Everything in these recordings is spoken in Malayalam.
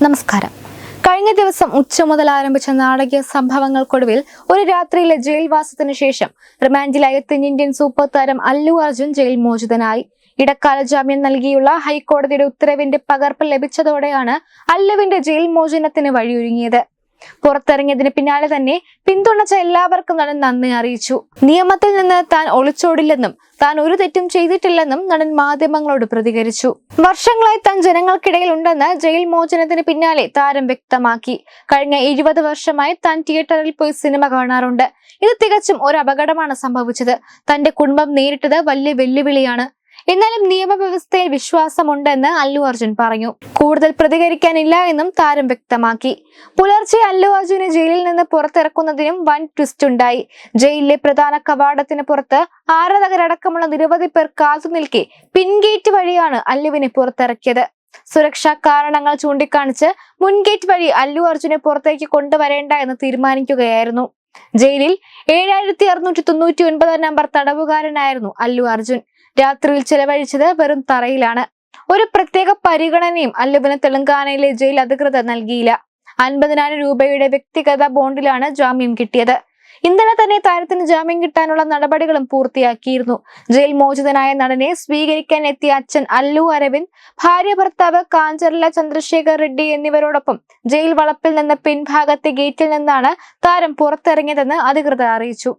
നമസ്കാരം. കഴിഞ്ഞ ദിവസം ഉച്ച മുതൽ ആരംഭിച്ച നാടകീയ സംഭവങ്ങൾക്കൊടുവിൽ ഒരു രാത്രിയിലെ ജയിൽവാസത്തിനു ശേഷം റിമാൻഡിലായ തെന്നിന്ത്യൻ സൂപ്പർ താരം അല്ലു അർജുൻ ജയിൽ മോചിതനായി. ഇടക്കാല ജാമ്യം നൽകിയുള്ള ഹൈക്കോടതിയുടെ ഉത്തരവിന്റെ പകർപ്പ് ലഭിച്ചതോടെയാണ് അല്ലുവിന്റെ ജയിൽ മോചനത്തിന് വഴിയൊരുങ്ങിയത്. പുറത്തിറങ്ങിയതിന് പിന്നാലെ തന്നെ പിന്തുണച്ച എല്ലാവർക്കും നടൻ നന്ദി അറിയിച്ചു. നിയമത്തിൽ നിന്ന് താൻ ഒളിച്ചോടില്ലെന്നും താൻ ഒരു തെറ്റും ചെയ്തിട്ടില്ലെന്നും നടൻ മാധ്യമങ്ങളോട് പ്രതികരിച്ചു. വർഷങ്ങളായി താൻ ജനങ്ങൾക്കിടയിൽ ഉണ്ടെന്ന് ജയിൽ മോചനത്തിന് പിന്നാലെ താരം വ്യക്തമാക്കി. കഴിഞ്ഞ 20 വർഷമായി താൻ തിയേറ്ററിൽ പോയി സിനിമ കാണാറുണ്ട്. ഇത് തികച്ചും ഒരു അപകടമാണ് സംഭവിച്ചത്. തന്റെ കുടുംബം നേരിട്ടത് വലിയ വെല്ലുവിളിയാണ്. എന്നാലും നിയമവ്യവസ്ഥയിൽ വിശ്വാസമുണ്ടെന്ന് അല്ലു അർജുൻ പറഞ്ഞു. കൂടുതൽ പ്രതികരിക്കാനില്ല എന്നും താരം വ്യക്തമാക്കി. പുലർച്ചെ അല്ലു അർജുനെ ജയിലിൽ നിന്ന് പുറത്തിറക്കുന്നതിനും വൻ ട്വിസ്റ്റ് ഉണ്ടായി. ജയിലിലെ പ്രധാന കവാടത്തിന് പുറത്ത് ആരാധകരടക്കമുള്ള നിരവധി പേർ കാത്തുനിൽക്കെ പിൻഗേറ്റ് വഴിയാണ് അല്ലുവിനെ പുറത്തിറക്കിയത്. സുരക്ഷാ കാരണങ്ങൾ ചൂണ്ടിക്കാണിച്ച് മുൻഗേറ്റ് വഴി അല്ലു അർജുനെ പുറത്തേക്ക് കൊണ്ടുവരേണ്ട എന്ന് തീരുമാനിക്കുകയായിരുന്നു. ജയിലിൽ 7699 നമ്പർ തടവുകാരനായിരുന്നു അല്ലു അർജുൻ. രാത്രിയിൽ ചെലവഴിച്ചത് വെറും തറയിലാണ്. ഒരു പ്രത്യേക പരിഗണനയും അല്ലുവിന് തെലങ്കാനയിലെ ജയിൽ അധികൃതർ നൽകിയില്ല. 50,000 രൂപയുടെ വ്യക്തിഗത ബോണ്ടിലാണ് ജാമ്യം കിട്ടിയത്. ഇന്നലെ തന്നെ താരത്തിന് ജാമ്യം കിട്ടാനുള്ള നടപടികളും പൂർത്തിയാക്കിയിരുന്നു. ജയിൽ മോചിതനായ നടനെ സ്വീകരിക്കാൻ എത്തിയ അച്ഛൻ അല്ലു അരവിന്ദ്, ഭാര്യ ഭർത്താവ് കാഞ്ചർല ചന്ദ്രശേഖർ റെഡ്ഡി എന്നിവരോടൊപ്പം ജയിൽ വളപ്പിൽ നിന്ന് പിൻഭാഗത്തെ ഗേറ്റിൽ നിന്നാണ് താരം പുറത്തിറങ്ങിയതെന്ന് അധികൃതർ അറിയിച്ചു.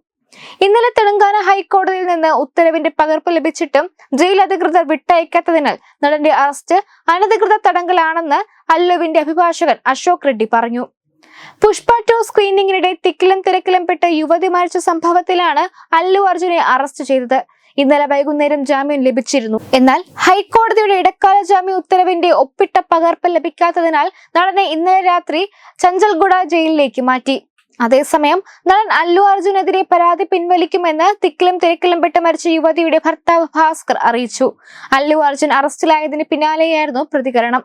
ഇന്നലെ തെലങ്കാന ഹൈക്കോടതിയിൽ നിന്ന് ഉത്തരവിന്റെ പകർപ്പ് ലഭിച്ചിട്ടും ജയിൽ അധികൃതർ വിട്ടയക്കാത്തതിനാൽ നടന്റെ അറസ്റ്റ് അനധികൃത തടങ്കലാണെന്ന് അല്ലുവിന്റെ അഭിഭാഷകൻ അശോക് റെഡ്ഡി പറഞ്ഞു. പുഷ്പ 2 സ്ക്രീനിങ്ങിനിടെ തിക്കിലും തിരക്കിലും പെട്ട് യുവതി മരിച്ച സംഭവത്തിലാണ് അല്ലു അർജുനെ അറസ്റ്റ് ചെയ്തത്. ഇന്നലെ വൈകുന്നേരം ജാമ്യം ലഭിച്ചിരുന്നു. എന്നാൽ ഹൈക്കോടതിയുടെ ഇടക്കാല ജാമ്യ ഉത്തരവിന്റെ ഒപ്പിട്ട പകർപ്പ് ലഭിക്കാത്തതിനാൽ നടനെ ഇന്നലെ രാത്രി ചഞ്ചൽഗുഡ ജയിലിലേക്ക് മാറ്റി. അതേസമയം നടൻ അല്ലു അർജുനെതിരെ പരാതി പിൻവലിക്കുമെന്ന് തിക്കിലും തിരക്കിലും പെട്ട് മരിച്ച യുവതിയുടെ ഭർത്താവ് ഭാസ്കർ അറിയിച്ചു. അല്ലു അർജുൻ അറസ്റ്റിലായതിന് പിന്നാലെയായിരുന്നു പ്രതികരണം.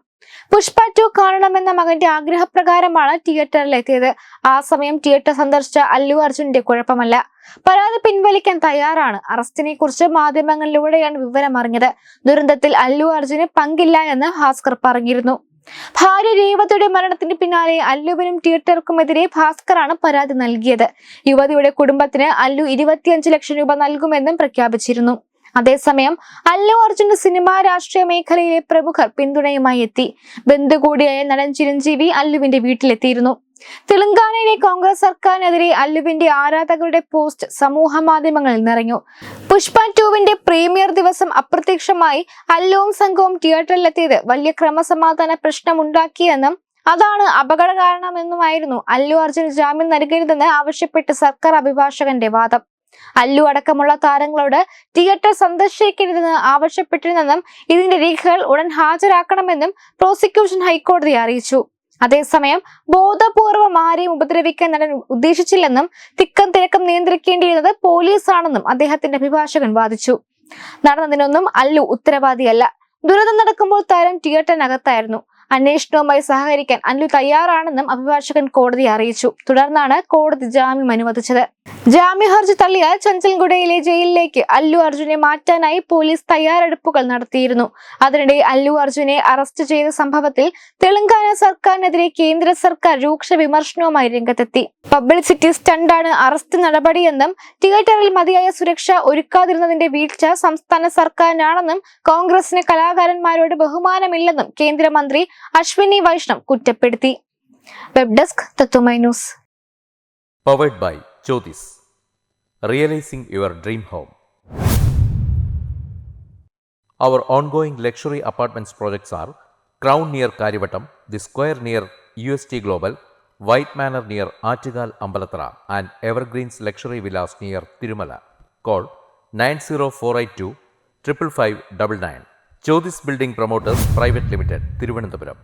പുഷ്പ 2 കാണണമെന്ന മകന്റെ ആഗ്രഹപ്രകാരമാണ് തിയേറ്ററിലെത്തിയത്. ആ സമയം തിയേറ്റർ സന്ദർശിച്ച അല്ലു അർജുന്റെ കുഴപ്പമല്ല. പരാതി പിൻവലിക്കാൻ തയ്യാറാണ്. അറസ്റ്റിനെ കുറിച്ച് മാധ്യമങ്ങളിലൂടെയാണ് വിവരം അറിഞ്ഞത്. ദുരന്തത്തിൽ അല്ലു അർജുന് പങ്കില്ല എന്ന് ഭാസ്കർ പറഞ്ഞിരുന്നു. ഭാര്യ രേവതിയുടെ മരണത്തിന് പിന്നാലെ അല്ലുവിനും തിയേറ്റർക്കുമെതിരെ ഭാസ്കറാണ് പരാതി നൽകിയത്. യുവതിയുടെ കുടുംബത്തിന് അല്ലു 25 ലക്ഷം രൂപ നൽകുമെന്നും പ്രഖ്യാപിച്ചിരുന്നു. അതേസമയം അല്ലു അർജുന്റെ സിനിമാ രാഷ്ട്രീയ മേഖലയിലെ പ്രമുഖർ പിന്തുണയുമായി എത്തി. ബന്ധു കൂടിയായ നടൻ ചിരഞ്ജീവി അല്ലുവിന്റെ വീട്ടിലെത്തിയിരുന്നു. തെലങ്കാനയിലെ കോൺഗ്രസ് സർക്കാരിനെതിരെ അല്ലുവിന്റെ ആരാധകരുടെ പോസ്റ്റ് സമൂഹ മാധ്യമങ്ങളിൽ നിറഞ്ഞു. പുഷ്പ 2വിന്റെ പ്രീമിയർ ദിവസം അപ്രത്യക്ഷമായി അല്ലുവും സംഘവും തിയേറ്ററിലെത്തിയത് വലിയ ക്രമസമാധാന പ്രശ്നമുണ്ടാക്കിയെന്നും അതാണ് അപകട കാരണമെന്നുമായിരുന്നു അല്ലു അർജുന് ജാമ്യം നൽകരുതെന്ന് ആവശ്യപ്പെട്ട് സർക്കാർ അഭിഭാഷകന്റെ വാദം. അല്ലു അടക്കമുള്ള താരങ്ങളോട് തിയേറ്റർ സന്ദർശിക്കരുതെന്ന് ആവശ്യപ്പെട്ടിരുന്നെന്നും ഇതിന്റെ രേഖകൾ ഉടൻ ഹാജരാക്കണമെന്നും പ്രോസിക്യൂഷൻ ഹൈക്കോടതിയെ അറിയിച്ചു. അതേസമയം ബോധപൂർവം ആരെയും ഉപദ്രവിക്കാൻ നടൻ ഉദ്ദേശിച്ചില്ലെന്നും തിക്കം തിരക്കം നിയന്ത്രിക്കേണ്ടിയിരുന്നത് പോലീസാണെന്നും അദ്ദേഹത്തിന്റെ അഭിഭാഷകൻ വാദിച്ചു. നടന്നതിനൊന്നും അല്ലു ഉത്തരവാദിയല്ല. ദുരന്തം നടക്കുമ്പോൾ താരം തിയേറ്ററിനകത്തായിരുന്നു. അന്വേഷണവുമായി സഹകരിക്കാൻ അല്ലു തയ്യാറാണെന്നും അഭിഭാഷകൻ കോടതിയെ അറിയിച്ചു. തുടർന്നാണ് കോടതി ജാമ്യം അനുവദിച്ചത്. ജാമ്യ ഹർജി തള്ളിയാൽ ചഞ്ചൽഗുഡയിലെ ജയിലിലേക്ക് അല്ലു അർജുനെ മാറ്റാനായി പോലീസ് തയ്യാറെടുപ്പുകൾ നടത്തിയിരുന്നു. അതിനിടെ അല്ലു അർജുനെ അറസ്റ്റ് ചെയ്ത സംഭവത്തിൽ തെലങ്കാന സർക്കാരിനെതിരെ കേന്ദ്ര സർക്കാർ രൂക്ഷ വിമർശനവുമായി രംഗത്തെത്തി. പബ്ലിസിറ്റി സ്റ്റണ്ടാണ് അറസ്റ്റ് നടപടിയെന്നും തിയേറ്ററിൽ മതിയായ സുരക്ഷ ഒരുക്കാതിരുന്നതിന്റെ വീഴ്ച സംസ്ഥാന സർക്കാരിനാണെന്നും കോൺഗ്രസിന് കലാകാരന്മാരോട് ബഹുമാനമില്ലെന്നും കേന്ദ്രമന്ത്രി അശ്വിനി വൈഷ്ണവ് കുറ്റപ്പെടുത്തി. Web desk Tatwamayi news. Powered by Jyotis. Realizing your dream home. Our ongoing luxury apartments projects are Crown near Karivattam, The Square near UST Global, White Manor near Aattugal Ambalathara, and Evergreens Luxury Villas near Tirumala. Call 90482 55599. Jyotis Building Promoters Private Limited, Thiruvananthapuram.